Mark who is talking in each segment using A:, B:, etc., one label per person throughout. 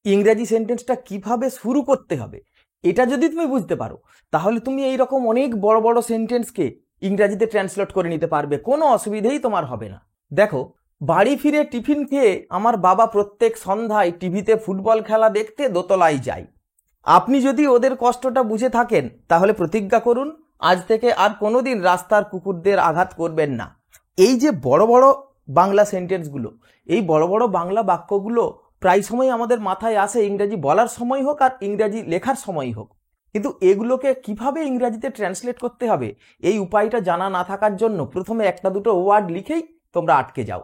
A: ইংরেজি সেন্টেন্সটা কিভাবে শুরু করতে হবে এটা যদি তুমি বুঝতে পারো, তাহলে তুমি এই রকম অনেক বড় বড় সেন্টেন্সকে ইংরেজিতে ট্রান্সলেট করে নিতে পারবে, কোনো অসুবিধেই তোমার হবে না। দেখো, বাড়ি ফিরে টিফিন খেয়ে আমার বাবা প্রত্যেক সন্ধ্যায় টিভিতে ফুটবল খেলা দেখতে দোতলায় যায়। আপনি যদি ওদের কষ্টটা বুঝে থাকেন তাহলে প্রতিজ্ঞা করুন আজ থেকে আর কোনোদিন রাস্তার কুকুরদের আঘাত করবেন না। এই যে বড় বড় বাংলা সেন্টেন্সগুলো, এই বড় বড় বাংলা বাক্যগুলো প্রায় সময় আমাদের মাথায় আসে ইংরেজি বলার সময় হোক আর ইংরেজি লেখার সময় হোক, কিন্তু এগুলোকে কিভাবে ইংরেজিতে ট্রান্সলেট করতে হবে এই উপায়টা জানা না থাকার জন্য প্রথমে একটা দুটো ওয়ার্ড লিখেই তোমরা আটকে যাও।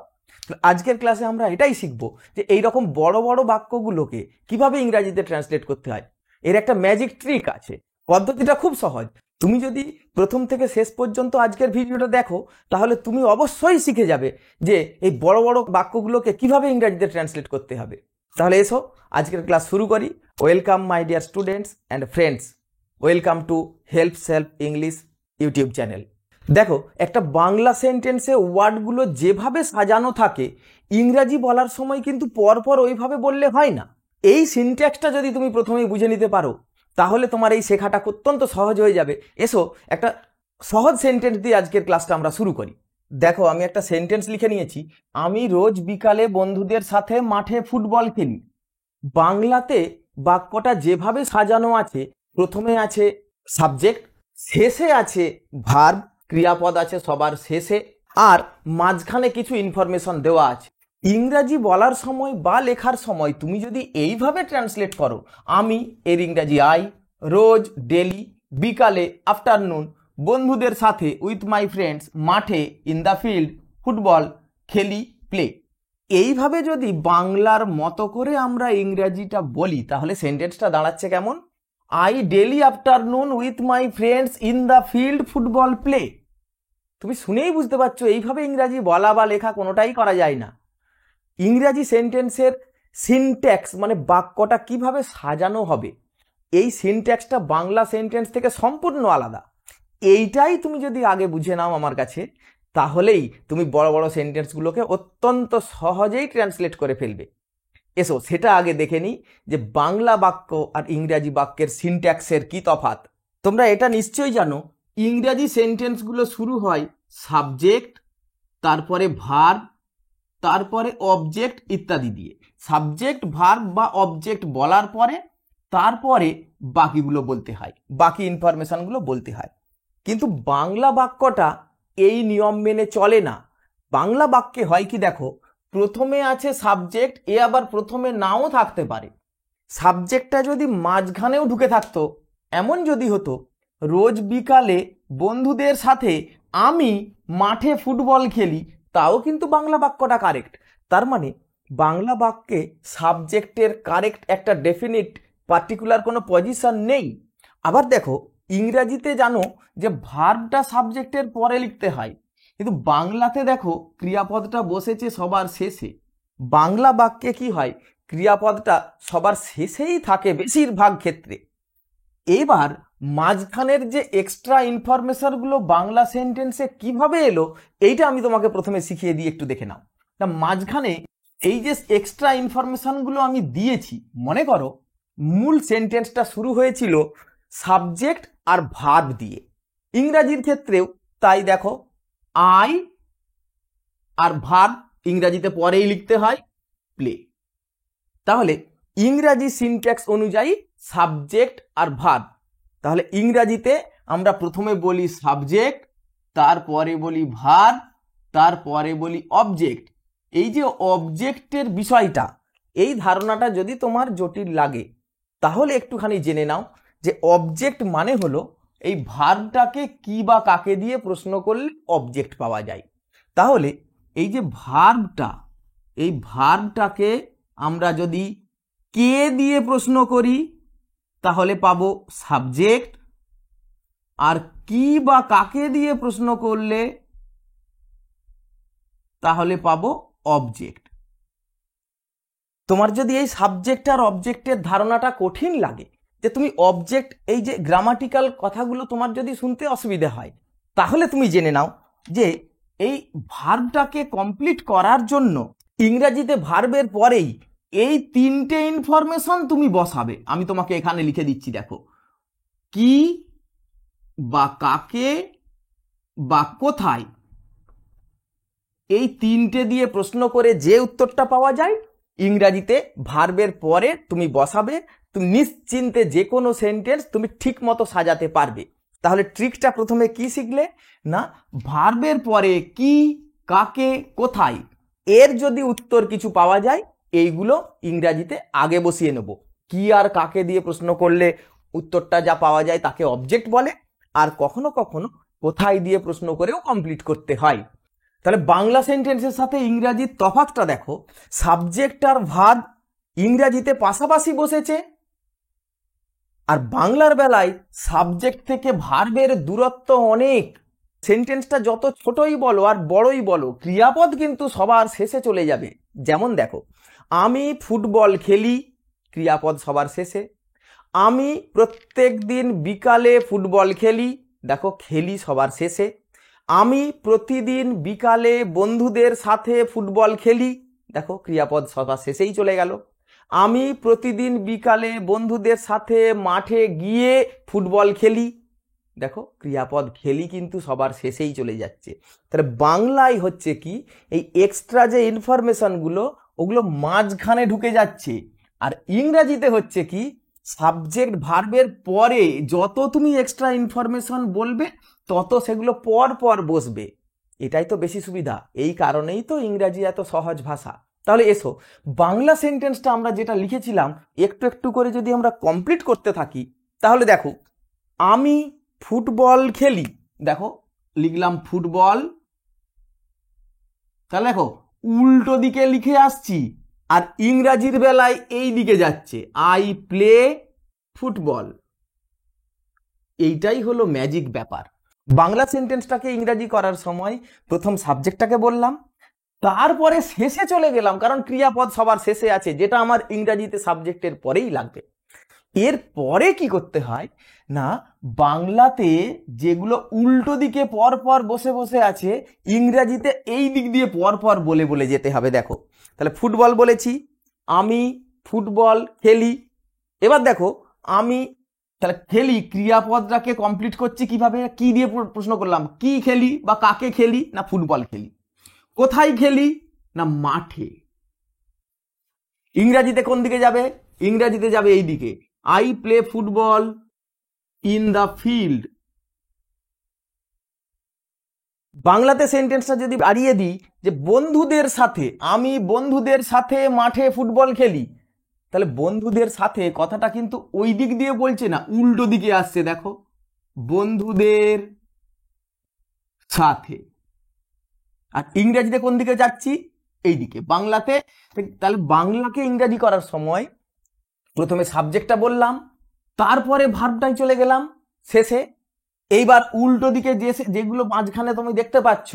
A: আজকের ক্লাসে আমরা এটাই শিখবো যে এই রকম বড় বড় বাক্যগুলোকে কিভাবে ইংরেজিতে ট্রান্সলেট করতে হয়। এর একটা ম্যাজিক ট্রিক আছে, পদ্ধতিটা খুব সহজ। তুমি যদি প্রথম থেকে শেষ পর্যন্ত আজকের ভিডিওটা দেখো তাহলে তুমি অবশ্যই শিখে যাবে যে এই বড় বড় বাক্যগুলোকে কিভাবে ইংরেজিতে ট্রান্সলেট করতে হবে। তাহলে এসো আজকের ক্লাস শুরু করি। Welcome my dear students and friends, welcome to help self English YouTube channel. দেখো, একটা বাংলা সেন্টেন্সে ওয়ার্ডগুলো যেভাবে সাজানো থাকে ইংরাজি বলার সময় কিন্তু পরপর ওইভাবে বললে হয় না। এই সিনট্যাক্সটা যদি তুমি প্রথমেই বুঝে নিতে পারো তাহলে তোমার এই শেখাটা অত্যন্ত সহজ হয়ে যাবে। এসো একটা সহজ সেন্টেন্স দিয়ে আজকের ক্লাসটা আমরা শুরু করি। দেখো, আমি একটা সেন্টেন্স লিখে নিয়েছি, আমি রোজ বিকালে বন্ধুদের সাথে মাঠে ফুটবল খেলি। বাংলাতে বাক্যটা যেভাবে সাজানো আছে, প্রথমে আছে সাবজেক্ট, শেষে আছে ভার্ব, ক্রিয়াপদ আছে সবার শেষে, আর মাঝখানে কিছু ইনফরমেশন দেওয়া আছে। ইংরাজি বলার সময় বা লেখার সময় তুমি যদি এইভাবে ট্রান্সলেট করো, আমি এর ইংরাজি আই, রোজ ডেলি, বিকালে আফটারনুন, বন্ধুদের সাথে উইথ মাই ফ্রেন্ডস, মাঠে ইন দ্য ফিল্ড, ফুটবল খেলি প্লে, এইভাবে যদি বাংলার মতো করে আমরা ইংরাজিটা বলি তাহলে সেন্টেন্সটা দাঁড়াচ্ছে কেমন? I daily afternoon with my friends in the field football play. তুমি শুনেই বুঝতে পারছো এইভাবে ইংরাজি বলা বা লেখা কোনোটাই করা যায় না। ইংরাজি সেন্টেন্সের সিনট্যাক্স মানে বাক্যটা কিভাবে সাজানো হবে, এই সিনট্যাক্সটা বাংলা সেন্টেন্স থেকে সম্পূর্ণ আলাদা। এইটাই তুমি যদি আগে বুঝে নাও আমার কাছে, তাহলেই তুমি বড় বড় সেন্টেন্সগুলোকে অত্যন্ত সহজেই ট্রান্সলেট করে ফেলবে। এসো সেটা আগে দেখে নিই যে বাংলা বাক্য আর ইংরাজি বাক্যের সিনট্যাক্সের কি তফাৎ। তোমরা এটা নিশ্চয়ই জানো, ইংরাজি সেন্টেন্সগুলো শুরু হয় সাবজেক্ট, তারপরে ভার্ব, তারপরে অবজেক্ট ইত্যাদি দিয়ে। সাবজেক্ট ভার্ব বা অবজেক্ট বলার পরে তারপরে বাকিগুলো বলতে হয়, বাকি ইনফরমেশনগুলো বলতে হয়। কিন্তু বাংলা বাক্যটা এই নিয়ম মেনে চলে না। বাংলা বাক্যে হয় কি দেখো, প্রথমে আছে সাবজেক্ট, এ আবার প্রথমে নাও থাকতে পারে। সাবজেক্টটা যদি মাঝখানেও ঢুকে থাকতো, এমন যদি হতো রোজ বিকালে বন্ধুদের সাথে আমি মাঠে ফুটবল খেলি, তাও কিন্তু বাংলা বাক্যটা কারেক্ট। তার মানে বাংলা বাক্যে সাবজেক্টের কারেক্ট একটা ডেফিনিট পার্টিকুলার কোনো পজিশন নেই। আবার দেখো, ইংরাজিতে জানো যে ভার্বটা সাবজেক্টের পরে লিখতে হয়, কিন্তু বাংলাতে দেখো ক্রিয়াপদটা বসেছে সবার শেষে। বাংলা বাক্যে কি হয়, ক্রিয়াপদটা সবার শেষেই থাকে বেশিরভাগ ক্ষেত্রে। এবার মাঝখানের যে এক্সট্রা ইনফরমেশনগুলো বাংলা সেন্টেন্সে কিভাবে এলো এইটা আমি তোমাকে প্রথমে শিখিয়ে দিই, একটু দেখে নাও। তা মাঝখানে এই যে এক্সট্রা ইনফরমেশনগুলো আমি দিয়েছি, মনে করো মূল সেন্টেন্সটা শুরু হয়েছিল সাবজেক্ট আর ভার্ব দিয়ে, ইংরাজির ক্ষেত্রেও তাই। দেখো, আই আর ভার্ব ইংরাজিতে পরেই লিখতে হয় প্লে। তাহলে ইংরাজি সিনট্যাক্স অনুযায়ী সাবজেক্ট আর ভার্ব, তাহলে ইংরাজিতে আমরা প্রথমে বলি সাবজেক্ট, তারপরে বলি ভার্ব, তারপরে বলি অবজেক্ট। এই যে অবজেক্টের বিষয়টা, এই ধারণাটা যদি তোমার জটিল লাগে তাহলে একটুখানি জেনে নাও যে অবজেক্ট মানে হলো এই ভার্বটাকে কি বা কাকে দিয়ে প্রশ্ন করলে অবজেক্ট পাওয়া যায়। তাহলে এই যে ভার্বটা, এই ভার্বটাকে আমরা যদি কে দিয়ে প্রশ্ন করি তাহলে পাবো সাবজেক্ট, আর কি বা কাকে দিয়ে প্রশ্ন করলে তাহলে পাবো অবজেক্ট। তোমার যদি এই সাবজেক্ট আর অবজেক্টের ধারণাটা কঠিন লাগে, যে তুমি অবজেক্ট এই যে গ্রামাটিক্যাল কথাগুলো তোমার যদি শুনতে অসুবিধা হয়, তাহলে তুমি জেনে নাও যে এই ভার্বটাকে কমপ্লিট করার জন্য ইংরাজিতে ভার্বের পরেই এই তিনটে ইনফরমেশন তুমি বসাবে। আমি তোমাকে এখানে লিখে দিচ্ছি, দেখো, কি বা কাকে বা কোথায়, এই তিনটে দিয়ে প্রশ্ন করে যে উত্তরটা পাওয়া যায় ইংরাজিতে ভার্বের পরে তুমি বসাবে। তুমি নিশ্চিন্তে যে কোনো সেন্টেন্স তুমি ঠিক মতো সাজাতে পারবে। তাহলে ট্রিকটা প্রথমে কি শিখলে না, ভার্বের পরে কি, কাকে, কোথায়, এর যদি উত্তর কিছু পাওয়া যায় এইগুলো ইংরাজিতে আগে বসিয়ে নেব। কি আর কাকে দিয়ে প্রশ্ন করলে উত্তরটা যা পাওয়া যায় তাকে অবজেক্ট বলে, আর কখনো কখনো কোথায় দিয়ে প্রশ্ন করেও কমপ্লিট করতে হয়। তাহলে বাংলা সেন্টেন্সের সাথে ইংরাজির তফাৎটা দেখো, সাবজেক্ট আর ভার্ব ইংরাজিতে পাশাপাশি বসেছে, আর বাংলার বেলায় সাবজেক্ট থেকে ভার্বের দূরত্ব অনেক। সেন্টেন্সটা যত ছোটই বলো আর বড়ই বলো, ক্রিয়াপদ কিন্তু সবার শেষে চলে যাবে। যেমন দেখো, আমি ফুটবল খেলি, ক্রিয়াপদ সবার শেষে। আমি প্রত্যেক দিন বিকালে ফুটবল খেলি, দেখো খেলি সবার শেষে। আমি প্রতিদিন বিকালে বন্ধুদের সাথে ফুটবল খেলি, দেখো ক্রিয়াপদ সবার শেষেই চলে গেল। আমি প্রতিদিন বিকালে বন্ধুদের সাথে মাঠে গিয়ে ফুটবল খেলি, দেখো ক্রিয়াপদ খেলি কিন্তু সবার শেষেই চলে যাচ্ছে। তাহলে বাংলায় হচ্ছে কি, এই এক্সট্রা যে ইনফরমেশনগুলো ওগুলো মাঝখানে ঢুকে যাচ্ছে, আর ইংরাজিতে হচ্ছে কি, সাবজেক্ট ভার্বের পরে যত তুমি এক্সট্রা ইনফরমেশন বলবে তত সেগুলো পর পর বসবে। এটাই তো বেশি সুবিধা, এই কারণেই তো ইংরাজি এত সহজ ভাষা। তাহলে এসো বাংলা সেন্টেন্সটা আমরা যেটা লিখেছিলাম একটু একটু করে যদি আমরা কমপ্লিট করতে থাকি, তাহলে দেখো, আমি ফুটবল খেলি, দেখো লিখলাম ফুটবল, তাহলে দেখো উল্টো দিকে লিখে আসছি, আর ইংরাজির বেলায় এই দিকে যাচ্ছে, আই প্লে ফুটবল। এইটাই হলো ম্যাজিক ব্যাপার। বাংলা সেন্টেন্সটাকে ইংরাজি করার সময় প্রথম সাবজেক্টটাকে বললাম, তারপরে শেষে চলে গেলাম, কারণ ক্রিয়াপদ সবার শেষে আছে, যেটা আমার ইংরাজিতে সাবজেক্টের পরেই লাগবে। এর পরে কি করতে হয় না, বাংলাতে যেগুলো উল্টো দিকে পর পর বসে বসে আছে ইংরাজিতে এই দিক দিয়ে পর পর বলে বলে যেতে হবে। দেখো তাহলে ফুটবল বলেছি, আমি ফুটবল খেলি। এবার দেখো আমি তাহলে খেলি ক্রিয়াপদটাকে কমপ্লিট করছি কিভাবে, কি দিয়ে প্রশ্ন করলাম, কি খেলি বা কাকে খেলি, না ফুটবল খেলি। কোথায় খেলি, না মাঠে। ইংরাজিতে কোন দিকে যাবে, ইংরাজিতে যাবে এই দিকে, I play football in the field. বাংলাতে সেন্টেন্সটা যদি বাড়িয়ে দিই যে বন্ধুদের সাথে, আমি বন্ধুদের সাথে মাঠে ফুটবল খেলি, তাহলে বন্ধুদের সাথে কথাটা কিন্তু ওই দিক দিয়ে বলছে না, উল্টো দিকে আসছে। দেখো বন্ধুদের সাথে, আর ইংরেজিতে কোন দিকে যাচ্ছি, এই দিকে বাংলাতে। তাহলে বাংলাকে ইংরাজি করার সময় প্রথমে সাবজেক্টটা বললাম, তারপরে ভার্বটাই চলে গেলাম শেষে। এইবার উল্টো দিকে যেগুলো মাঝখানে তুমি দেখতে পাচ্ছ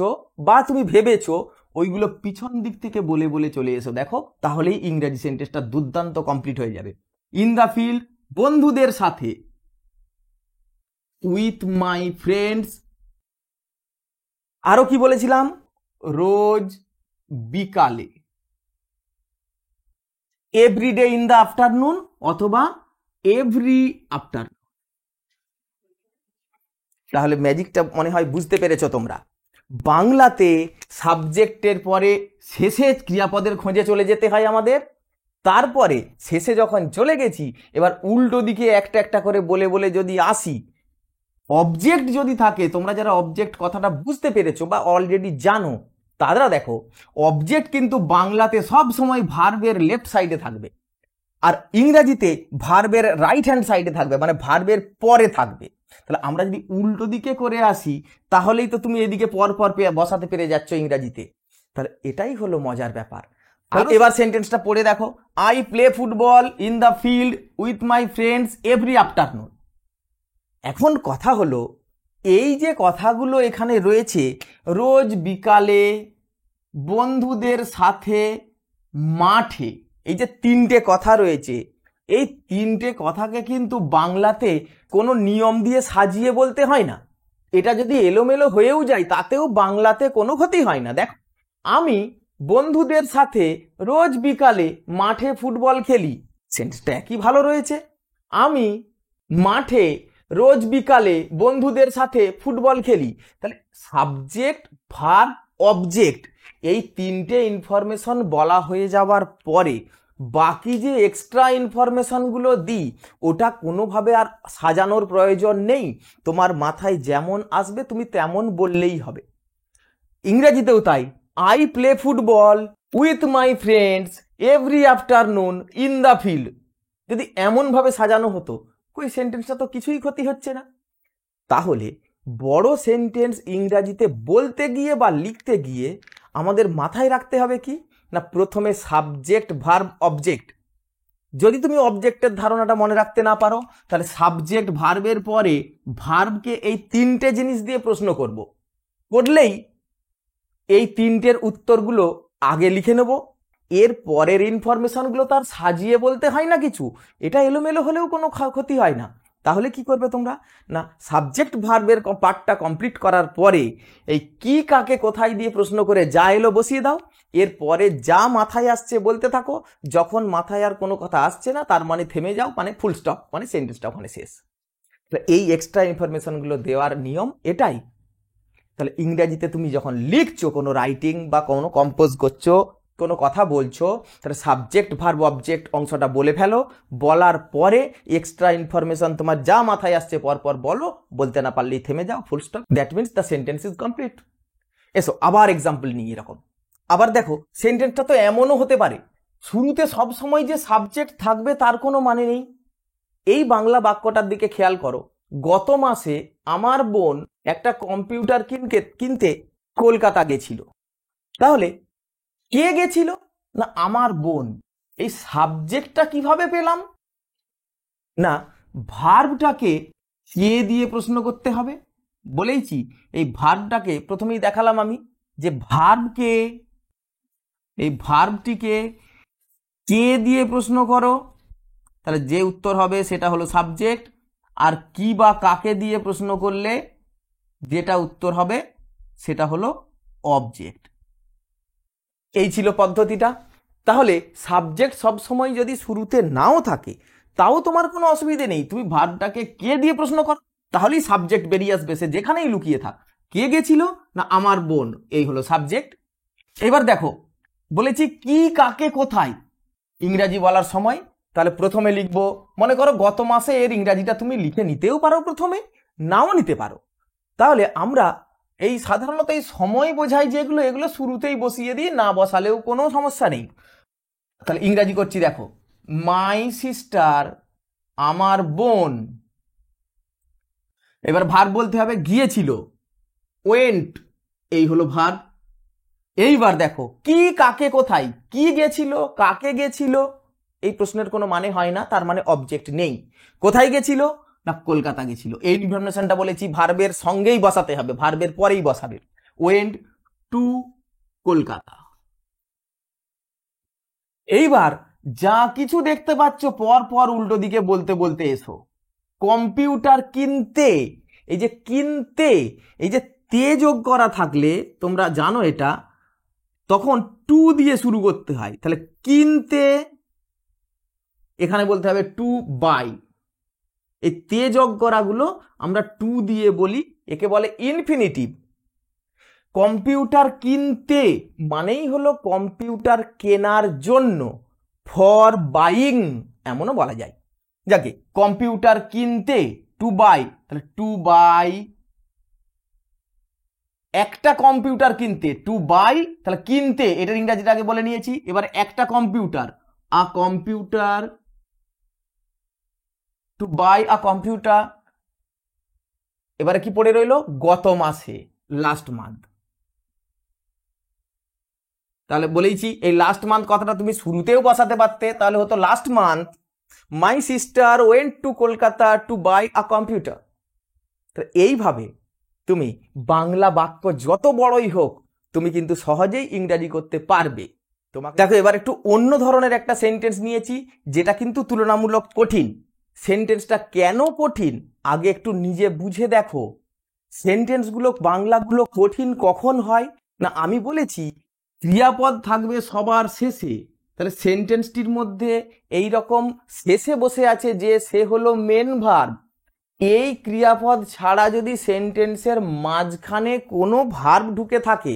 A: বা তুমি ভেবেছো ওইগুলো পিছন দিক থেকে বলে বলে চলে এসো, দেখো তাহলেই ইংরেজি সেন্টেন্সটা দুর্দান্ত কমপ্লিট হয়ে যাবে। ইন দ্য ফিল্ড বন্ধুদের সাথে, উইথ মাই ফ্রেন্ডস, আরো কি বলেছিলাম, রোজ বিকালে, এভরিডে ইন দ্য আফটারনুন অথবা এভরি আফটারনুন। তাহলে ম্যাজিকটা মনে হয় বুঝতে পেরেছো তোমরা। বাংলাতে সাবজেক্টের পরে শেষে ক্রিয়াপদের খোঁজে চলে যেতে হয় আমাদের, তারপরে শেষে যখন চলে গেছি এবার উল্টো দিকে একটা একটা করে বলে বলে যদি আসি, অবজেক্ট যদি থাকে, তোমরা যারা অবজেক্ট কথাটা বুঝতে পেরেছো বা অলরেডি জানো তারা দেখো, অবজেক্ট কিন্তু বাংলাতে সব সময় ভার্বের লেফট সাইডে থাকবে, আর ইংরাজিতে ভার্বের রাইট হ্যান্ড সাইডে থাকবে, মানে ভার্বের পরে থাকবে। তাহলে আমরা যদি উল্টো দিকে করে আসি তাহলেই তো তুমি এদিকে পর পর বসাতে পেরে যাচ্ছ ইংরাজিতে। তাহলে এটাই হলো মজার ব্যাপার। এবার সেন্টেন্সটা পড়ে দেখো, I play football in the filled with my friends every afternoon. এখন কথা হলো, এই যে কথাগুলো এখানে রয়েছে, রোজ বিকালে, বন্ধুদের সাথে, মাঠে, এই যে তিনটে কথা রয়েছে, এই তিনটে কথাকে কিন্তু বাংলাতে কোনো নিয়ম দিয়ে সাজিয়ে বলতে হয় না। এটা যদি এলোমেলো হয়েও যায় তাতেও বাংলাতে কোনো ক্ষতি হয় না। দেখ, আমি বন্ধুদের সাথে রোজ বিকালে মাঠে ফুটবল খেলি, সেন্টেন্সটা একই ভালো রয়েছে। আমি মাঠে রোজ বিকালে বন্ধুদের সাথে ফুটবল খেলি, তাহলে সাবজেক্ট ভার্ব অবজেক্ট এই তিনটে ইনফরমেশন বলা হয়ে যাওয়ার পরে বাকি যে এক্সট্রা ইনফরমেশনগুলো দিই ওটা কোনোভাবে আর সাজানোর প্রয়োজন নেই, তোমার মাথায় যেমন আসবে তুমি তেমন বললেই হবে। ইংরেজিতেও তাই, I play football with my friends every afternoon in the field, যদি এমনভাবে সাজানো হতো ওই সেন্টেন্সটা তো কিছুই ক্ষতি হচ্ছে না। তাহলে বড় সেন্টেন্স ইংরাজিতে বলতে গিয়ে বা লিখতে গিয়ে আমাদের মাথায় রাখতে হবে কি না, প্রথমে সাবজেক্ট ভার্ব অবজেক্ট। যদি তুমি অবজেক্টের ধারণাটা মনে রাখতে না পারো তাহলে সাবজেক্ট ভার্বের পরে ভার্বকে এই তিনটে জিনিস দিয়ে প্রশ্ন করলেই এই তিনটের উত্তরগুলো আগে লিখে নেব, এর পরের ইনফরমেশনগুলো তার সাজিয়ে বলতে হয় না কিছু, এটা এলোমেলো হলেও কোনো ক্ষতি হয় না। তাহলে কি করবে তোমরা না, সাবজেক্ট ভার্বের পার্টটা কমপ্লিট করার পরে এই কি কাকে কোথায় দিয়ে প্রশ্ন করে যা এলো বসিয়ে দাও, এরপরে যা মাথায় আসছে বলতে থাকো, যখন মাথায় আর কোনো কথা আসছে না তার মানে থেমে যাও, মানে ফুল স্টপ, মানে সেন্টেন্সটা ওখানে শেষ। এই এক্সট্রা ইনফরমেশনগুলো দেওয়ার নিয়ম এটাই। তাহলে ইংরেজিতে তুমি যখন লিখছো, কোনো রাইটিং বা কোনো কম্পোজ করছো, কোনো কথা বলছো, তাহলে সাবজেক্ট ভার্ব অবজেক্ট অংশটা বলে ফেলো, বলার পরে এক্সট্রা ইনফরমেশন তোমার যা মাথায় আসছে পরপর বলো, বলতে না পারলেই থেমে যাও, full stop, that means the sentence is complete. এসো আবার এক্সাম্পল নিই এরকম। আবার দেখো সেন্টেন্সটা তো এমনও হতে পারে শুরুতে সব সময় যে সাবজেক্ট থাকবে তার কোনো মানে নেই। এই বাংলা বাক্যটার দিকে খেয়াল করো, গত মাসে আমার বোন একটা কম্পিউটার কিনতে কলকাতা গেছিল। তাহলে কে গেছিল না আমার বোন, এই সাবজেক্টটা কিভাবে পেলাম না, ভার্বটাকে কে দিয়ে প্রশ্ন করতে হবে বলেইছি। এই ভার্বটাকে প্রথমেই দেখালাম আমি যে এই ভার্বটিকে কে দিয়ে প্রশ্ন করো, তাহলে যে উত্তর হবে সেটা হলো সাবজেক্ট, আর কি বা কাকে দিয়ে প্রশ্ন করলে যেটা উত্তর হবে সেটা হলো অবজেক্ট। এই ছিল পদ্ধতিটা। তাহলে সাবজেক্ট সব সময় যদি শুরুতে নাও থাকে তাও তোমার কোনো অসুবিধে নেই, তুমি ভার্বটাকে কে দিয়ে প্রশ্ন করো, তাহলেই সাবজেক্ট বেরিয়ে আসবে, সে যেখানেই লুকিয়ে থাক। কে গেছিল না আমার বোন, এই হলো সাবজেক্ট। এবার দেখো বলেছি কি কাকে কোথায় ইংরাজি বলার সময়, তাহলে প্রথমে লিখবো, মনে করো গত মাসে এর ইংরাজিটা তুমি লিখে নিতেও পারো, প্রথমে নাও নিতে পারো। তাহলে আমরা এই সাধারণত এই সময় বোঝাই যেগুলো, এগুলো শুরুতেই বসিয়ে দিই, না বসালেও কোনো সমস্যা নেই। তাহলে ইংরাজি করছি, দেখো মাই সিস্টার আমার বোন। এবার ভার্ব বলতে হবে গিয়েছিল, ওয়েন্ট, এই হলো ভার্ব। এইবার দেখো কি কাকে কোথায়, কি গেছিল কাকে গেছিল, এই প্রশ্নের কোনো মানে হয় না, তার মানে অবজেক্ট নেই। কোথায় গেছিল না কলকাতা গেছিল, এই ইনফরমেশনটা বলেছি ভার্বের সঙ্গেই বসাতে হবে, ভার্বের পরেই বসাবে, ওয়েন্ট টু কলকাতা। এইবার যা কিছু দেখতে পাচ্ছ পর পর উল্টো দিকে বলতে বলতে এসো। কম্পিউটার কিনতে, এই যে কিনতে, এই যে তে যোগ করা থাকলে তোমরা জানো এটা, তখন টু দিয়ে শুরু করতে হয়। তাহলে কিনতে, এখানে বলতে হবে টু বাই। এই তে যোগ করাগুলো আমরা টু দিয়ে বলি, একে বলে ইনফিনিটিভ। কম্পিউটার কিনতে মানেই হলো কম্পিউটার কেনার জন্য, ফর বাইং এমনও বলা যায়। যাকে কম্পিউটার কিনতে টু বাই, তাহলে টু বাই একটা কম্পিউটার কিনতে, টু বাই তাহলে কিনতে, এটার ইংরাজিটা আগে বলে নিয়েছি। এবার একটা computer, a computer, to buy a computer. এবারে কি পড়ে রইল, গত মাসে, লাস্ট মান্থ। তাহলে বলেইছি এই লাস্ট মান্থ কথাটা তুমি শুরুতেও বসাতে পারতে, তাহলে হতো last month my sister went to Kolkata to buy a computer. তো এইভাবে তুমি বাংলা বাক্য যত বড়ই হোক তুমি কিন্তু সহজেই ইংরাজি করতে পারবে। তোমাকে দেখো এবার একটু অন্য ধরনের একটা সেন্টেন্স নিয়েছি যেটা কিন্তু তুলনামূলক কঠিন। সেন্টেন্সটা কেন কঠিন আগে একটু নিজে বুঝে দেখো। সেন্টেন্সগুলো বাংলাগুলো কঠিন কখন হয় না, আমি বলেছি ক্রিয়াপদ থাকবে সবার শেষে, তাহলে সেন্টেন্সটির মধ্যে এই রকম শেষে বসে আছে যে সে হলো মেন ভার্ব। এই ক্রিয়াপদ ছাড়া যদি সেন্টেন্সের মাঝখানে কোনো ভার্ব ঢুকে থাকে,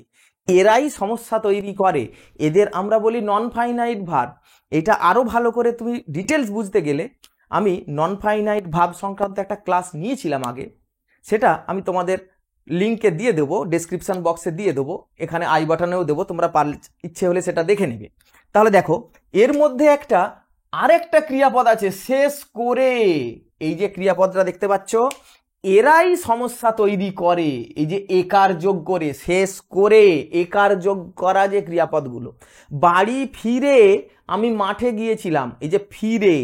A: এরাই সমস্যা তৈরি করে। এদের আমরা বলি নন ফাইনাইট ভার্ব। এটা আরো ভালো করে তুমি ডিটেলস বুঝতে গেলে আমি নন ফাইনাইট ভার্ব সংক্রান্ত একটা ক্লাস নিয়েছিলাম আগে, সেটা আমি তোমাদের লিঙ্কে দিয়ে দেবো, ডেসক্রিপশন বক্সে দিয়ে দেবো, এখানে আই বাটনেও দেবো, তোমরা পারলে ইচ্ছে হলে সেটা দেখে নেবে। তাহলে দেখো এর মধ্যে আরেকটা ক্রিয়াপদ আছে শেষ করে। এই যে ক্রিয়াপদটা দেখতে পাচ্ছ, এরাই সমস্যা তৈরি করে। এই যে একার যোগ করে, শেষ করে একার যোগ করা যে ক্রিয়াপদগুলো, বাড়ি ফিরে আমি মাঠে গিয়েছিলাম, এই যে ফিরে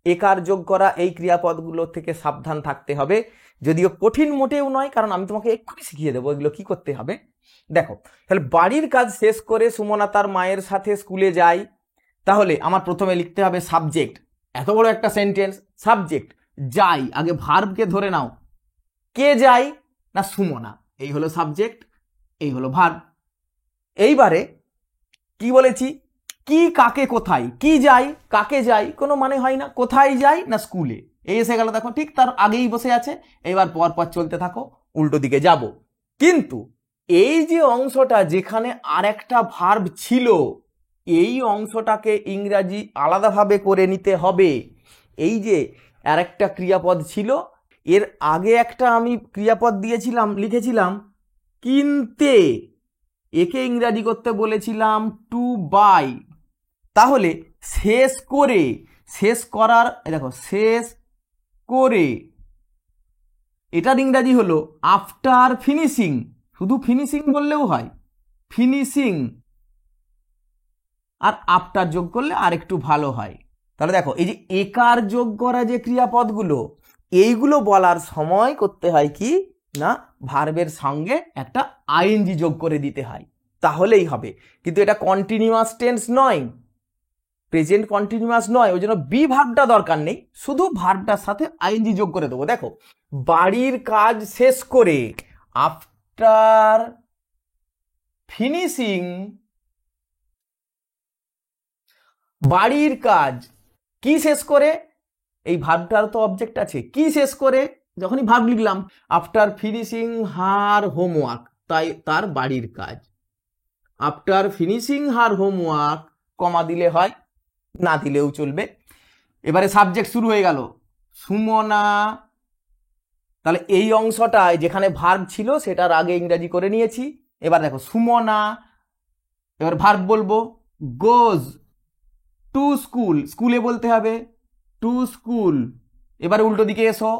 A: একার যোগ করা এই ক্রিয়াপদগুলো থেকে সাবধান থাকতে হবে। যদিও কঠিন মোটেও নয়, কারণ আমি তোমাকে এক্ষুনি শিখিয়ে দেবো এগুলো কি করতে হবে। দেখো তাহলে বাড়ির কাজ শেষ করে সুমনা তার মায়ের সাথে স্কুলে যায়। তাহলে আমার প্রথমে লিখতে হবে সাবজেক্ট। এত বড় একটা সেন্টেন্স, সাবজেক্ট যাই, আগে ভার্বকে ধরে নাও। কে যায় না সুমনা, এই হলো সাবজেক্ট, এই হলো ভার্ব। এইবারে কি বলেছি, কি কাকে কোথায়, কি যাই কাকে যাই কোনো মানে হয় না, কোথায় যাই না স্কুলে, এই এসে গেল। দেখো ঠিক তার আগেই বসে আছে, এবার পর পর চলতে থাকো, উল্টো দিকে যাব। কিন্তু এই যে অংশটা যেখানে আর একটা ভার্ব ছিল, এই অংশটাকে ইংরাজি আলাদাভাবে করে নিতে হবে। এই যে আর একটা ক্রিয়াপদ ছিল, এর আগে একটা আমি ক্রিয়াপদ দিয়েছিলাম, লিখেছিলাম কিনতে, একে ইংরাজি করতে বলেছিলাম টু বাই। তাহলে শেষ করে, শেষ করার, দেখো শেষ করে এটার ইংরাজি হলো আফটার ফিনিশিং। শুধু ফিনিশিং বললেও হয়, ফিনিশিং আর আফটার যোগ করলে আর একটু ভালো হয়। তাহলে দেখো এই যে একার যোগ করা যে ক্রিয়াপদগুলো, এইগুলো বলার সময় করতে হয় কি না, ভার্বের সঙ্গে একটা আইএনজি যোগ করে দিতে হয়, তাহলেই হবে। কিন্তু এটা কন্টিনিউয়াস টেন্স নয়, প্রেজেন্ট কন্টিনিউয়াস নয়, ওই জন্য বি ভার্বটা দরকার নেই, শুধু ভার্বটার সাথে আইএনজি যোগ করে দেবো। দেখো বাড়ির কাজ শেষ করে, আফটার ফিনিশিং, বাড়ির কাজ কি শেষ করে, এই ভার্বটার তো অবজেক্ট আছে, কি শেষ করে, যখনই ভার্ব লিখলাম আফটার ফিনিশিং হার হোমওয়ার্ক, তাই তার বাড়ির কাজ। আফটার ফিনিশিং হার হোমওয়ার্ক, কমা দিলে হয়, না দিলেও চলবে। এবারে সাবজেক্ট শুরু হয়ে গেল সুমনা। তাহলে এই অংশটায় যেখানে ভার্ব ছিল সেটার আগে ইংরাজি করে নিয়েছি। এবার দেখো সুমনা, এবার ভার্ব বলবো গোজ টু স্কুল, স্কুলে বলতে হবে টু স্কুল। এবারে উল্টো দিকে এসো,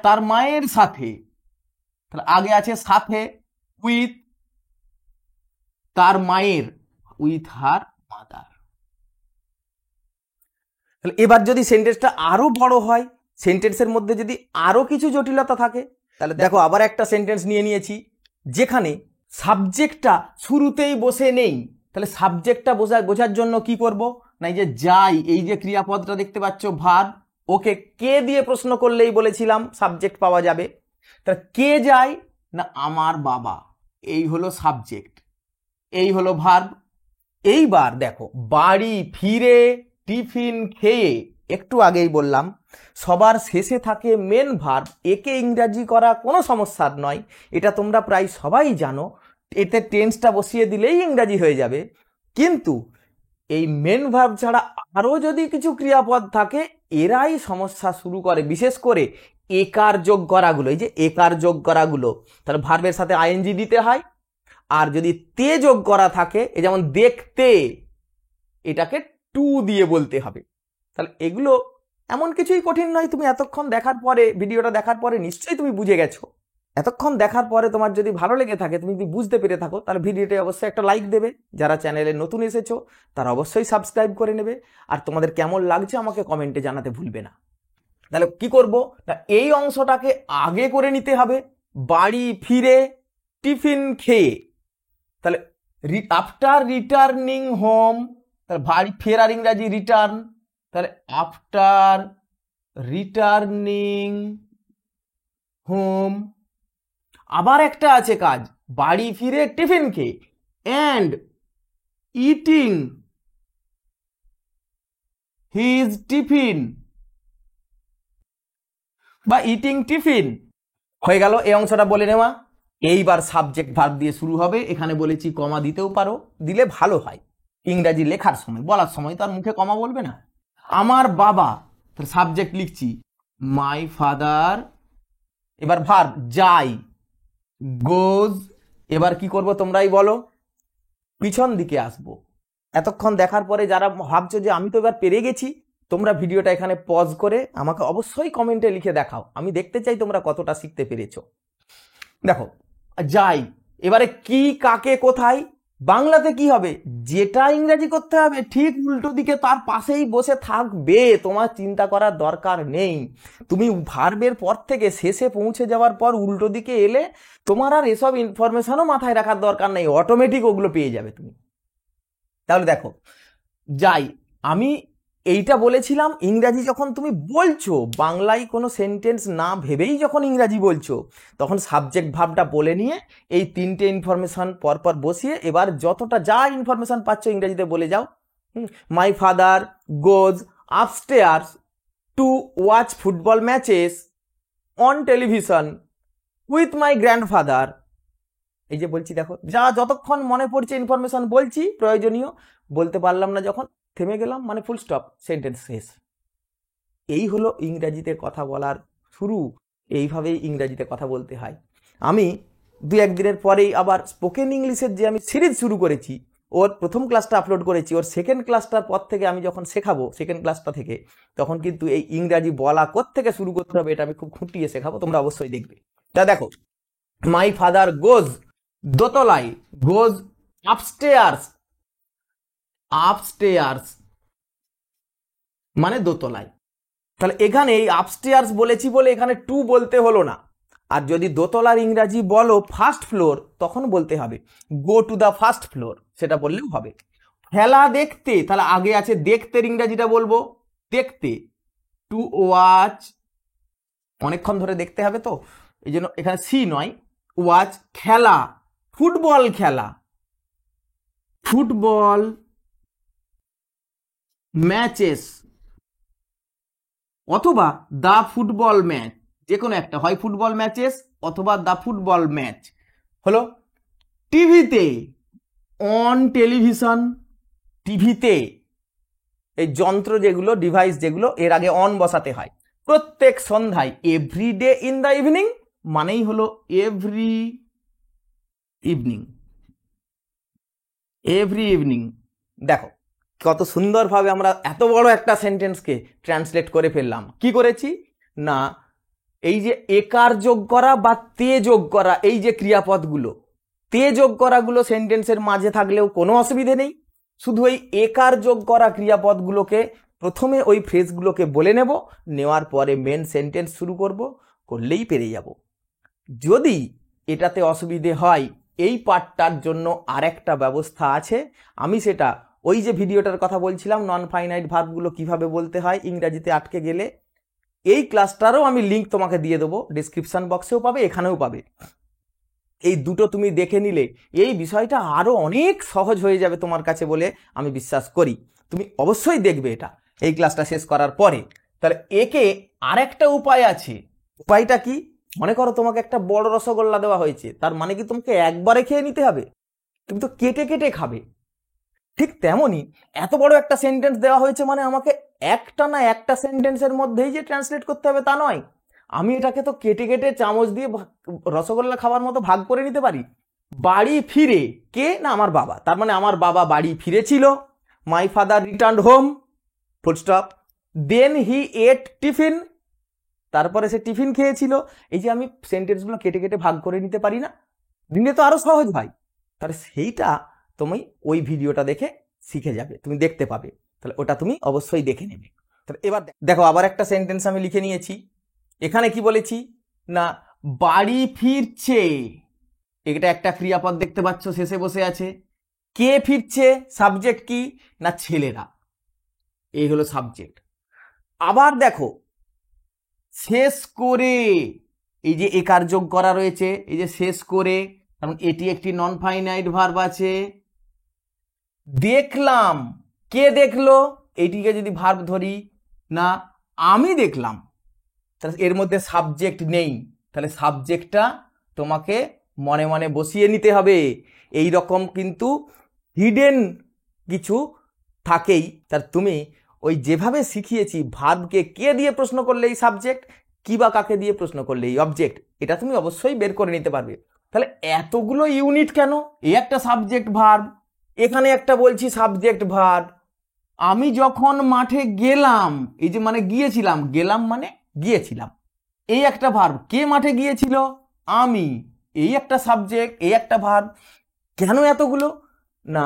A: তার মায়ের সাথে, তাহলে আগে আছে সাথে, উইথ, তার মায়ের, উইথ হার মাদার। তাহলে এবার যদি সেন্টেন্সটা আরো বড় হয়, সেন্টেন্সের মধ্যে যদি আরো কিছু জটিলতা থাকে, তাহলে দেখো আবার একটা সেন্টেন্স নিয়ে নিয়েছি যেখানে সাবজেক্টটা শুরুতেই বসে নেই। তাহলে সাবজেক্টটা বোঝার জন্য কি করব না, এই যে যাই, এই যে ক্রিয়াপদটা দেখতে পাচ্ছ ভার্ব, ওকে কে দিয়ে প্রশ্ন করলেই বলেছিলাম সাবজেক্ট পাওয়া যাবে। তাহলে কে যায় না আমার বাবা, এই হলো সাবজেক্ট, এই হলো ভার্ব। এইবার দেখো বাড়ি ফিরে টিফিন খেয়ে, একটু আগেই বললাম সবার শেষে থাকে মেন ভার্ব, একে ইংরাজি করা কোনো সমস্যার নয়, এটা তোমরা প্রায় সবাই জানো, এতে টেন্সটা বসিয়ে দিলেই ইংরাজি হয়ে যাবে। কিন্তু এই মেন ভার্ব ছাড়া আরো যদি কিছু ক্রিয়াপদ থাকে, এরাই সমস্যা শুরু করে, বিশেষ করে একার যোগ করাগুলো। এই যে একার যোগ করাগুলো, তাহলে ভার্বের সাথে আইএনজি দিতে হয়, আর যদি তে যোগ করা থাকে, এই যেমন দেখতে, এটাকে টু দিয়ে বলতে হবে। তাহলে এগুলো এমন কিছুই কঠিন নয়, তুমি এতক্ষণ দেখার পরে, ভিডিওটা দেখার পরে নিশ্চয়ই তুমি বুঝে গেছো। এতক্ষণ দেখার পরে তোমার যদি ভালো লেগে থাকে, তুমি যদি বুঝতে পেরে থাকো, তাহলে ভিডিওতে অবশ্যই একটা লাইক দেবে। যারা চ্যানেলে নতুন এসেছো তারা অবশ্যই সাবস্ক্রাইব করে নেবে, আর তোমাদের কেমন লাগছে আমাকে কমেন্টে জানাতে ভুলবে না। তাহলে কি করব না, এই অংশটাকে আগে করে নিতে হবে, বাড়ি ফিরে টিফিন খেয়ে। তাহলে আফটার রিটার্নিং হোম, তাহলে বাড়ি ফেরার ইংরাজি রিটার্ন, তাহলে আফটার রিটার্নিং হোম। আবার একটা আছে কাজ, বাড়ি ফিরে টিফিন খেয়ে, অ্যান্ড ইটিং হিজ টিফিন বা ইটিং টিফিন হয়ে গেল এই অংশটা বলে নেওয়া। এইবার সাবজেক্ট ভার্ব দিয়ে শুরু হবে। এখানে বলেছি কমা দিতেও পারো, দিলে ভালো হয়। ইংরাজি লেখার সময়, বলার সময় তো আর মুখে কমা বলবে না। আমার বাবা, সাবজেক্ট লিখছি মাই ফাদার। এবার ভার্ব যাই, গোজ। এবার কি করব তোমরাই বলো, পিছন দিকে আসবো। এতক্ষণ দেখার পরে যারা ভাবছো যে আমি তো এবার পেরে গেছি, তোমরা ভিডিওটা এখানে পজ করে আমাকে অবশ্যই কমেন্টে লিখে দেখাও, আমি দেখতে চাই তোমরা কতটা শিখতে পেরেছো। দেখো যাই, এবারে কি, কাকে, কোথায়, বাংলাতে কি হবে, যেটা ইংরেজি করতে হবে ঠিক উল্টো দিকে তার পাশেই বসে থাকবে, তোমার চিন্তা করার দরকার নেই। তুমি ভার্বের পর থেকে শেষে পৌঁছে যাওয়ার পর উল্টো দিকে এলে তোমার আর এসব ইনফরমেশনও মাথায় রাখার দরকার নেই, অটোমেটিক ওগুলো পেয়ে যাবে তুমি। তাহলে দেখো যাই, আমি এইটা বলেছিলাম ইংরাজি যখন তুমি বলছো, বাংলায় কোনো সেন্টেন্স না ভেবেই যখন ইংরাজি বলছো, তখন সাবজেক্ট ভার্বটা বলে নিয়ে এই তিনটে ইনফরমেশন পরপর বসিয়ে এবার যতটা যা ইনফরমেশন পাচ্ছ ইংরাজিতে বলে যাও। My father goes upstairs to watch football matches on television with my grandfather. এই যে বলছি দেখো, যা যতক্ষণ মনে পড়ছে ইনফরমেশন বলছি প্রয়োজনীয়, বলতে পারলাম না যখন থেমে গেলাম, মানে ফুল স্টপ, সেন্টেন্স শেষ। এই হলো ইংরাজিতে কথা বলার শুরু, এইভাবেই ইংরাজিতে কথা বলতে হয়। আমি দু একদিনের পরেই আবার স্পোকেন ইংলিশের যে আমি সিরিজ শুরু করেছি, ওর প্রথম ক্লাসটা আপলোড করেছি, ওর সেকেন্ড ক্লাসটার পর থেকে আমি যখন শেখাবো, সেকেন্ড ক্লাসটা থেকে, তখন কিন্তু এই ইংরাজি বলা কোত্থেকে শুরু করতে হবে এটা আমি খুব খুঁটিয়ে শেখাবো, তোমরা অবশ্যই দেখবে। তা দেখো, মাই ফাদার গোজ দোতলায়, গোজ আপস্টেয়ার্স, আপস্টেয়ার্স মানে দোতলায়। তাহলে এখানে এই আপস্টেয়ার্স বলেছি বলে এখানে টু বলতে হলো না। আর যদি দোতলার ইংরাজি বলো ফার্স্ট ফ্লোর, তখন বলতে হবে go to the first floor, সেটা বললেও হবে। খেলা দেখতে, তাহলে আগে আছে দেখতে, ইংরাজিটা বলবো দেখতে, টু ওয়াচ, অনেকক্ষণ ধরে দেখতে হবে তো এই জন্য এখানে সি নয়, ওয়াচ খেলা, ফুটবল খেলা, ফুটবল ম্যাচেস অথবা দা ফুটবল ম্যাচ, যে কোনো একটা, হয় ফুটবল ম্যাচেস অথবা দা ফুটবল ম্যাচ হলো। টিভিতে, অন টেলিভিশন, টিভিতে, এই যন্ত্র যেগুলো, ডিভাইস যেগুলো, এর আগে অন বসাতে হয়। প্রত্যেক সন্ধ্যায়, every day in the evening মানেই হলো এভরি ইভিনিং, এভরি ইভিনিং। দেখো কত সুন্দরভাবে আমরা এত বড় একটা সেন্টেন্সকে ট্রান্সলেট করে ফেললাম। কি করেছি না, এই যে একার যোগ করা বা তে যোগ করা, এই যে ক্রিয়াপদগুলো, তে যোগ করাগুলো সেন্টেন্সের মাঝে থাকলেও কোনো অসুবিধে নেই, শুধু এই একার যোগ করা ক্রিয়াপদগুলোকে প্রথমে ওই ফ্রেজগুলোকে বলে নেব, নেওয়ার পরে মেন সেন্টেন্স শুরু করব, করলেই পেরে যাব। যদি এটাতে অসুবিধে হয়, এই পার্টটার জন্য আরেকটা ব্যবস্থা আছে, আমি সেটা ওই যে ভিডিওটার কথা বলছিলাম নন ফাইনাইট ভার্বগুলো কিভাবে বলতে হয় ইংরাজিতে আটকে গেলে, এই ক্লাসটারও আমি লিঙ্ক তোমাকে দিয়ে দেবো, ডিসক্রিপশন বক্সেও পাবে, এখানেও পাবে। এই দুটো তুমি দেখে নিলে এই বিষয়টা আরো অনেক সহজ হয়ে যাবে তোমার কাছে বলে আমি বিশ্বাস করি। তুমি অবশ্যই দেখবে এটা এই ক্লাসটা শেষ করার পরে। তাহলে একে আরেকটা উপায় আছে। উপায়টা কি? মনে করো তোমাকে একটা বড় রসগোল্লা দেওয়া হয়েছে, তার মানে কি তোমাকে একবারে খেয়ে নিতে হবে? তুমি তো কেটে কেটে খাবে। ঠিক তেমনই এত বড় একটা সেন্টেন্স দেওয়া হয়েছে মানে আমাকে একটা না একটা সেন্টেন্সের মধ্যেই যে ট্রান্সলেট করতে হবে তা নয়, আমি এটাকে তো কেটে কেটে চামচ দিয়ে রসগোল্লা খাবার মতো ভাগ করে নিতে পারি। বাড়ি ফিরে, কে না আমার বাবা, তার মানে আমার বাবা বাড়ি ফিরেছিল, my father returned home, full stop. Then he ate tiffin, তারপরে সে টিফিন খেয়েছিল। এই যে আমি সেন্টেন্সগুলো কেটে কেটে ভাগ করে নিতে পারি না, দিনে তো আরো সহজ ভাই। তাহলে সেইটা তুমি ওই ভিডিওটা দেখে শিখে যাবে, তুমি দেখতে পাবে, তাহলে ওটা তুমি অবশ্যই দেখে নেবে। তাহলে এবার দেখো আবার একটা সেন্টেন্স আমি লিখে নিয়েছি। এখানে কি বলেছি না, বাড়ি ফিরছে, এটা একটা ক্রিয়াপদ দেখতে পাচ্ছ শেষে বসে আছে। কে ফিরছে, সাবজেক্ট কি না ছেলেরা, এই হলো সাবজেক্ট। আবার দেখো শেষ করে, এই যে একার যোগ করা রয়েছে, এই যে শেষ করে, কারণ এটি একটি নন ফাইনাইট ভার্ব আছে। দেখলাম, কে দেখলো, এইটিকে যদি ভার্ব ধরি, না আমি দেখলাম, তাহলে এর মধ্যে সাবজেক্ট নেই, তাহলে সাবজেক্টটা তোমাকে মনে মনে বসিয়ে নিতে হবে। এই রকম কিন্তু হিডেন কিছু থাকেই। তার তুমি ওই যেভাবে শিখিয়েছি, ভার্বকে কে দিয়ে প্রশ্ন করলে এই সাবজেক্ট, কি বা কাকে দিয়ে প্রশ্ন করলে এই অবজেক্ট, এটা তুমি অবশ্যই বের করে নিতে পারবে। তাহলে এতগুলো ইউনিট কেন? এই একটা সাবজেক্ট ভার্ব, এখানে একটা বলছি সাবজেক্ট ভার্ব। আমি যখন মাঠে গেলাম, এই যে মানে গিয়েছিলাম, গেলাম মানে গিয়েছিলাম, এই একটা ভার্ব। কে মাঠে গিয়েছিল? আমি, এই একটা সাবজেক্ট, এই একটা ভার্ব। কেন এতগুলো? না,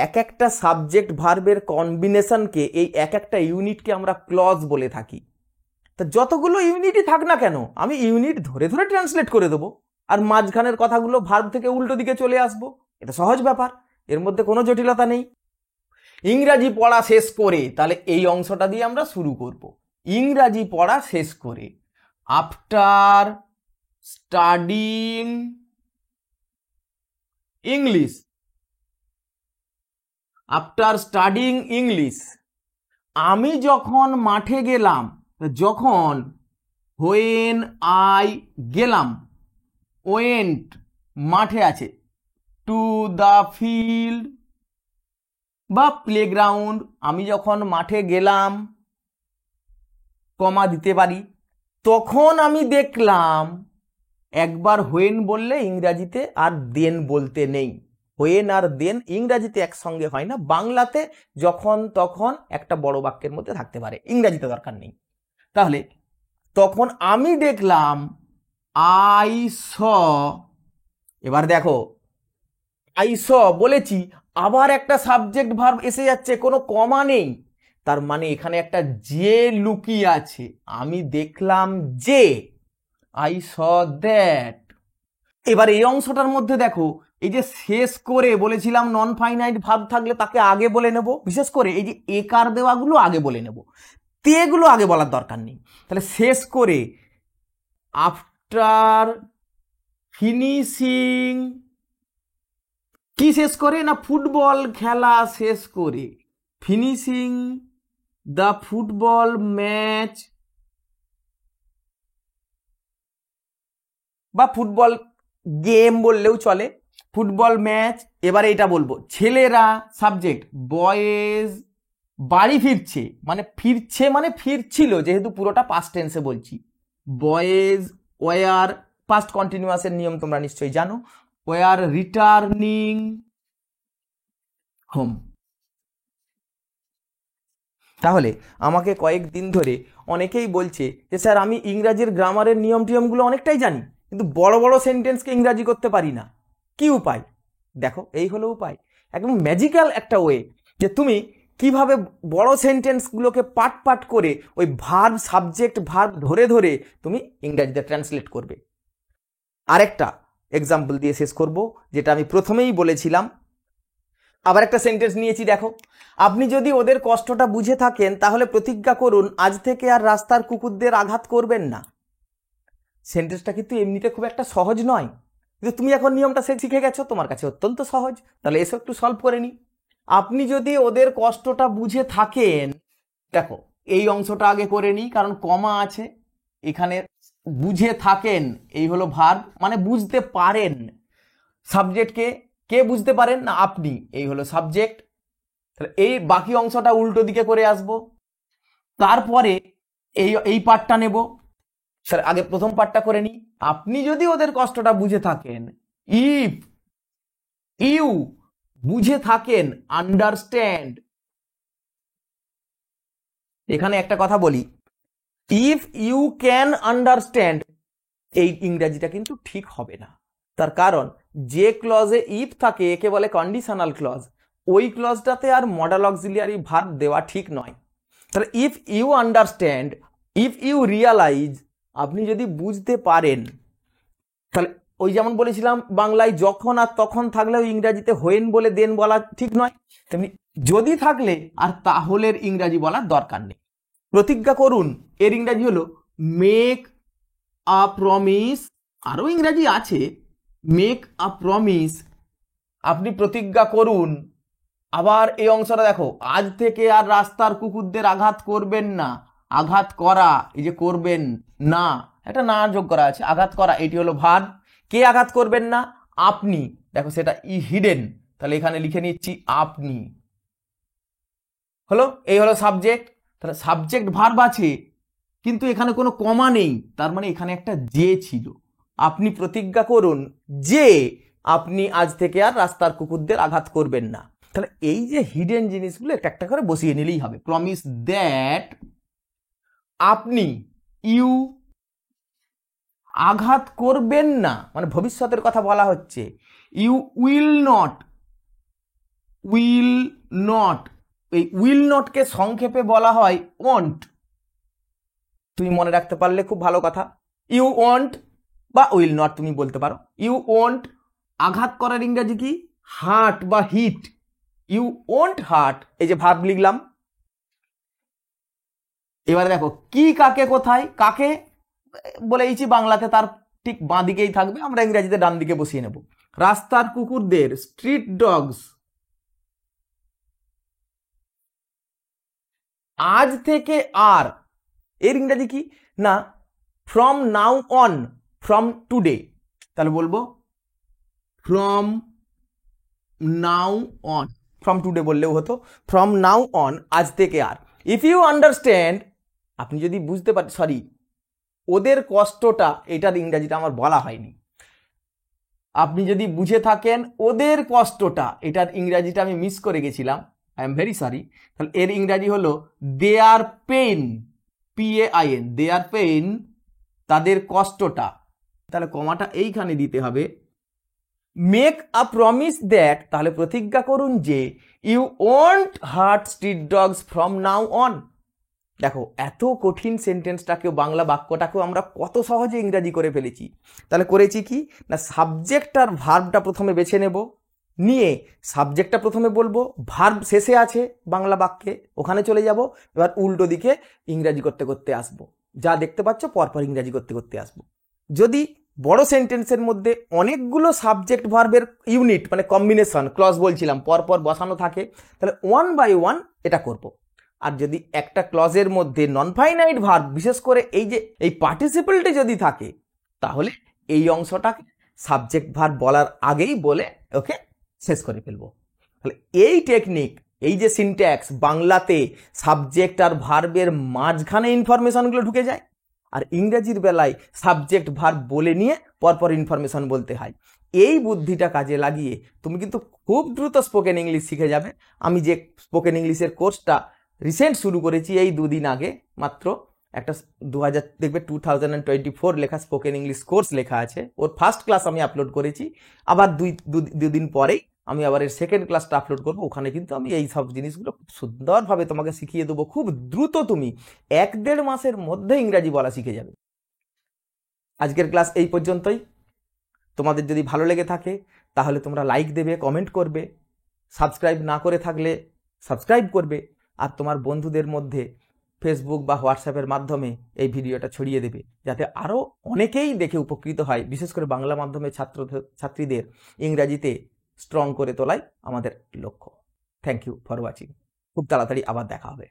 A: এক একটা সাবজেক্ট ভার্বের কম্বিনেশনকে, এই এক একটা ইউনিটকে আমরা ক্লজ বলে থাকি। তা যতগুলো ইউনিটই থাক না কেন, আমি ইউনিট ধরে ধরে ট্রান্সলেট করে দেবো, আর মাঝখানের কথাগুলো ভার্ব থেকে উল্টো দিকে চলে আসবো। এটা সহজ ব্যাপার, এর মধ্যে কোনো জটিলতা নেই। ইংরাজি পড়া শেষ করে, তাহলে এই অংশটা দিয়ে আমরা শুরু করব। ইংরাজি পড়া শেষ করে, after studying English, after studying English. আমি যখন মাঠে গেলাম, যখন, হোয়েন আই গেলাম, ওয়েন্ট মাঠে আছে, টু দ্য ফিল্ড বা প্লেগ্রাউন্ড, আমি যখন মাঠে গেলাম, কমা দিতে পারি, তখন আমি দেখলাম। একবার হোয়েন বললে ইংরাজিতে আর দেন বলতে নেই। হোয়েন আর দেন ইংরাজিতে একসঙ্গে হয় না, বাংলাতে যখন তখন একটা বড় বাক্যের মধ্যে থাকতে পারে, ইংরাজিতে দরকার নেই। তাহলে তখন আমি দেখলাম, আই স। এবার দেখো, আই স বলেছি, আবার একটা সাবজেক্ট ভার্ব এসে যাচ্ছে, কোনো কমা নেই, তার মানে এখানে একটা যে লুকিয়ে আছে। আমি দেখলাম যে, আই স দ্যাট। এবার এই অংশটার মধ্যে দেখো, এই যে শেষ করে বলেছিলাম নন ফাইনাইট ভার্ব থাকলে তাকে আগে বলে নেব, বিশেষ করে এই যে একার দেওয়াগুলো আগে বলে নেব, তেগুলো আগে বলার দরকার নেই। তাহলে শেষ করে, আফটার ফিনিশিং, কি শেষ করে? না ফুটবল খেলা শেষ করে, ফিনিশিং দ্য ফুটবল ম্যাচ বা ফুটবল গেম বললেও চলে, ফুটবল ম্যাচ। এবার এটা বলবো, ছেলেরা সাবজেক্ট, বয়েজ বাড়ি ফিরছে, মানে ফিরছে মানে ফিরছিল, যেহেতু পুরোটা পাস্ট টেন্সে বলছি। বয়েজ ওয়ার, পাস্ট কন্টিনিউয়াসের নিয়ম তোমরা নিশ্চয়ই জানো, ওয়ার রিটার্নিং হোম। তাহলে আমাকে কয়েকদিন ধরে অনেকেই বলছে যে স্যার আমি ইংরাজির গ্রামারের নিয়ম টিয়মগুলো অনেকটাই জানি, কিন্তু বড় বড় সেন্টেন্সকে ইংরাজি করতে পারি না, কি উপায়? দেখো, এই হলো উপায়, একদম ম্যাজিক্যাল একটা ওয়ে, যে তুমি কিভাবে বড় সেন্টেন্সগুলোকে পার্ট পার্ট করে ওই ভার্ব সাবজেক্ট ভার্ব ধরে ধরে তুমি ইংরাজিতে ট্রান্সলেট করবে। আরেকটা এক্সাম্পল দিয়ে শেষ করব, যেটা আমি প্রথমেই বলেছিলাম। আবার একটা সেন্টেন্স নিয়েছি, দেখো, আপনি যদি ওদের কষ্টটা বুঝে থাকেন তাহলে প্রতিজ্ঞা করুন আজ থেকে আর রাস্তার কুকুরদের আঘাত করবেন না। সেন্টেন্সটা কিন্তু এমনিতে খুব একটা সহজ নয়, কিন্তু তুমি এখন নিয়মটা শিখে গেছো, তোমার কাছে অত্যন্ত সহজ। তাহলে এসব একটু সলভ করে নি। আপনি যদি ওদের কষ্টটা বুঝে থাকেন, দেখো এই অংশটা আগে করে নিই, কারণ কমা আছে এখানে। বুঝে থাকেন, এই হলো ভার্ব, মানে বুঝতে পারেন। সাবজেক্টকে কে বুঝতে পারেন? না আপনি, এই হলো সাবজেক্ট। তাহলে এই বাকি অংশটা উল্টো দিকে করে আসব, তারপরে এই পার্টটা নেব। স্যার আগে প্রথম পার্টটা করে নিই। আপনি যদি ওদের কষ্টটা বুঝে থাকেন, ইফ ইউ বুঝে থাকেন, আন্ডারস্ট্যান্ড। এখানে একটা কথা বলি, ইফ ইউ ক্যান আন্ডারস্ট্যান্ড, এই ইংরেজিটা কিন্তু ঠিক হবে না। তার কারণ যে ক্লজে ইফ থাকে একে বলে কন্ডিশনাল ক্লজ, ওই ক্লজটাতে আর মডাল অক্সিলিয়ারি ভার্ব দেওয়া ঠিক নয়। তাহলে if you understand, if you realise, আপনি যদি বুঝতে পারেন, তাহলে ওই যেমন বলেছিলাম বাংলায় যখন আর তখন থাকলেও ইংরাজিতে হোয়েন বলে দেন বলা ঠিক নয়, তেমনি যদি থাকলে আর তাহলের ইংরাজি বলার দরকার নেই। প্রতিজ্ঞা করুন এর ইংরাজি হলো মেক আ প্রমিস, আরও ইংরাজি আছে, মেক আ প্রমিস, আপনি প্রতিজ্ঞা করুন। আবার এই অংশটা দেখো, আজ থেকে আর রাস্তার কুকুরদের আঘাত করবেন না। আঘাত করা, এই যে করবেন না, একটা না যোগ করা আছে, আঘাত করা এটি হলো ভার্ব। কে আঘাত করবেন না? আপনি। দেখো সেটা হিডেন, তাহলে এখানে লিখে নিচ্ছি আপনি। হলো, এই হলো সাবজেক্ট। তাহলে সাবজেক্ট ভার্ব আছে, কিন্তু এখানে কোনো কমা নেই, তার মানে এখানে একটা যে ছিল। আপনি প্রতিজ্ঞা করুন যে আপনি আজ থেকে আর রাস্তার কুকুরদের আঘাত করবেন না। তাহলে এই যে হিডেন জিনিসগুলো একটা একটা করে বসিয়ে নিলেই হবে। প্রমিস দ্যাট, আপনি, ইউ, আঘাত করবেন না মানে ভবিষ্যতের কথা বলা হচ্ছে। You will not, will not, এই উইল নটকে সংক্ষেপে বলা হয় ওয়ান্ট। তুমি মনে রাখতে পারলে খুব ভালো কথা। ইউ ওয়ান্ট বা উইল নট তুমি বলতে পারো। ইউ ওয়ান্ট, আঘাত করার ইংরেজি কি? হার্ট বা হিট। ইউ ওয়ান্ট হার্ট, এই যে ভার্ব লিখলাম। এবারে দেখো কি, কাকে, কোথায়। কাকে বলেইছি বাংলাতে তার ঠিক বাঁ দিকেই থাকবে, আমরা ইংরেজিতে ডান দিকে বসিয়ে নেব। রাস্তার কুকুরদের, স্ট্রিট ডগস, আজ থেকে আর, এর ইংরেজি কি না from now on, from today. তাহলে বলবো from now on, from today বললেও হতো, ফ্রম নাও অন, আজ থেকে আর। ইফ ইউ আন্ডারস্ট্যান্ড, আপনি যদি বুঝতে পারেন, সরি ওদের কষ্টটা, এটার ইংরাজিটা আমার বলা হয়নি। আপনি যদি বুঝে থাকেন ওদের কষ্টটা, এটার ইংরাজিটা আমি মিস করে গেছিলাম, আই এম ভেরি সরি। তাহলে এর ইংরাজি হলো দেয়ার পেইন, PAIN, দেয়ার পেইন, তাদের কষ্টটা। তাহলে কমাটা এইখানে দিতে হবে। মেক আ প্রমিস দ্যাট, তাহলে প্রতিজ্ঞা করুন যে you won't hurt street dogs from now on. দেখো এত কঠিন সেন্টেন্সটাকেও, বাংলা বাক্যটাকেও আমরা কত সহজে ইংরাজি করে ফেলেছি। তাহলে করেছি কি না, সাবজেক্ট আর ভার্বটা প্রথমে বেছে নেব, নিয়ে সাবজেক্টটা প্রথমে বলবো, ভার্ব শেষে আছে বাংলা বাক্যে, ওখানে চলে যাব। এবার উল্টো দিকে ইংরাজি করতে করতে আসবো, যা দেখতে পাচ্ছ পরপর ইংরাজি করতে করতে আসবো। যদি বড় সেন্টেন্সের মধ্যে অনেকগুলো সাবজেক্ট ভার্বের ইউনিট মানে কম্বিনেশন ক্লজ বলছিলাম পরপর বসানো থাকে, তাহলে 1 বাই 1 এটা করব। আর যদি একটা ক্লজের মধ্যে নন ফাইনাইট ভার্ব, বিশেষ করে এই যে এই পার্টিসিপলটি যদি থাকে, তাহলে এই অংশটাকে সাবজেক্ট ভার্ব বলার আগেই বলে ওকে শেষ করে ফেলবো। তাহলে এই টেকনিক, এই যে সিনট্যাক্স, বাংলাতে সাবজেক্ট আর ভার্বের মাঝখানে ইনফরমেশনগুলো ঢুকে যায়, আর ইংরেজির বেলায় সাবজেক্ট ভার্ব বলে নিয়ে পরপর ইনফরমেশন বলতে হয়। এই বুদ্ধিটা কাজে লাগিয়ে তুমি কিন্তু খুব দ্রুত স্পোকেন ইংলিশ শিখে যাবে। আমি যে স্পোকেন ইংলিশের কোর্সটা রিসেন্ট শুরু করেছি, এই 2 দিন আগে মাত্র, একটা 2000 দেখবে 2024 লেখা স্পোকেন ইংলিশ কোর্স লেখা আছে, ওর ফার্স্ট ক্লাস আমি আপলোড করেছি। আবার দুই দিন পরেই আমি আবার এর সেকেন্ড ক্লাসটা আপলোড করবো। ওখানে কিন্তু আমি এই সব জিনিসগুলো খুব সুন্দরভাবে তোমাকে শিখিয়ে দেবো। খুব দ্রুত তুমি 1-1.5 মাসের মধ্যে ইংরাজি বলা শিখে যাবে। আজকের ক্লাস এই পর্যন্তই। তোমাদের যদি ভালো লেগে থাকে তাহলে তোমরা লাইক দেবে, কমেন্ট করবে, সাবস্ক্রাইব না করে থাকলে সাবস্ক্রাইব করবে, আর তোমার বন্ধুদের মধ্যে ফেসবুক বা হোয়াটসঅ্যাপের মাধ্যমে এই ভিডিওটা ছড়িয়ে দেবে, যাতে আরও অনেকেই দেখে উপকৃত হয়। বিশেষ করে বাংলা মাধ্যমের ছাত্রীদের ইংরাজিতে স্ট্রং করে তোলাই আমাদের লক্ষ্য। Thank you for watching. খুব তাড়াতাড়ি আবার দেখা হবে।